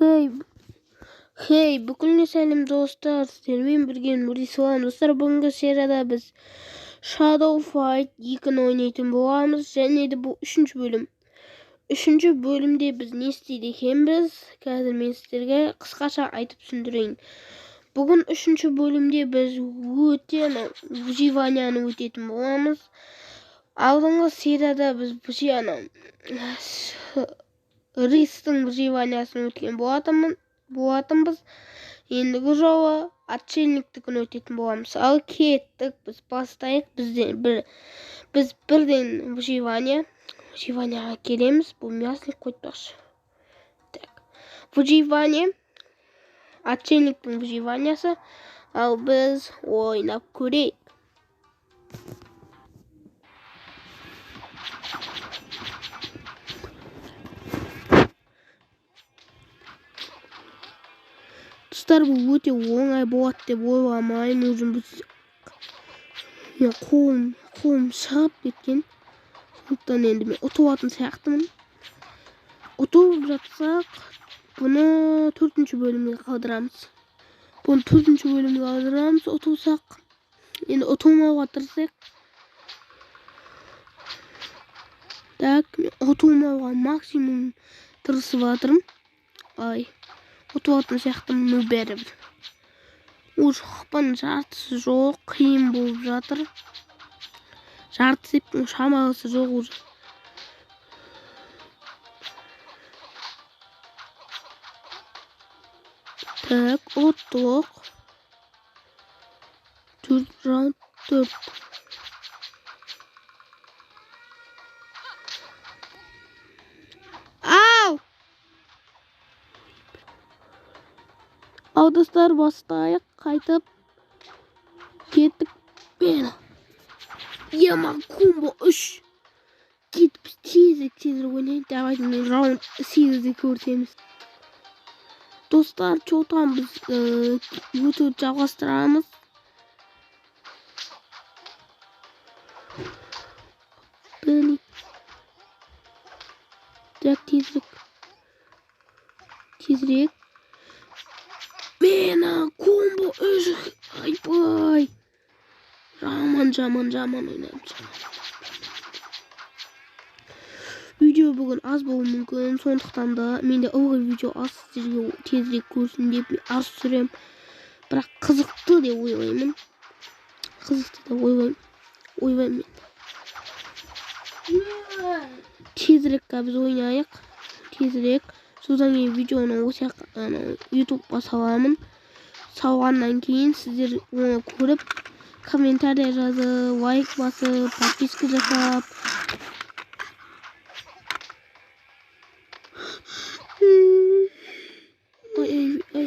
Hey, hey, bugün selam dostlar. Seninle birge Nurisuan dostlar. Bugünkü seride biz Shadow Fight 2'ni oynaytın boğamız. Және de bu 3. bölüm. 3. bölümde biz ne istedik hem biz қазір мен sizlerге kıskaça aytıp sündüreyim. Bugün 3. bölümde biz выживанияны өтетін боламыз. Алдыңғы серияда біз Ристің выживаниясын өткен болатынбыз. Ендігі жолы отшельниктікін өтетін боламыз. Ал кеттік, біз бастайық. Біз бірден выживанияға келеміз. Бұл мясник қойтпақшы. Выживание, отшельниктің выживаниясы. Ал біз ойнап көрейік. Dostlar, bu өте оңай болады деп ойламаймын. Өзім қолым шығып кеткен. Сондықтан енді мен ұтып алатын сияқтымын. Ұтып жатсақ, бұны 4. бөлімге қалдырамыз. Ұтылсақ, енді ұтылмауға тырысайық. Так, мен ұтылмауға максимум тырысып жатырмын. Ұтып алатын сияқтымын бәрібір. Уже қақпаның жартысы жоқ, қиын болып жатыр. Жартысы ептің шамалысы жоқ уже. Так, ұттық. 4 раунд 4. Ал достар, бастайық, қайтып кеттік. Ема комбо 3. Кетіп тезірек ойнайын. Давайте раунд 8-де көрсеміз. Достар, чотан біз өтіп жалғастырамыз. Тезірек. Мена комбо 3. Айбай. Жаман ойнадым. Видео бүгін аз болуы мүмкін, сондықтан да менде ылғи видео аз, сіздерге тезірек көрсін деп аз түсірем. Бірақ қызықты деп ойлаймын. Ойбаймын. Тезірек біз ойнайық. Тезірек. Содан кейін видеоны осы YouTube'ға саламын. Салғаннан кейін сіздер оны көріп, комментария жазып, лайк басып, подписка жасап,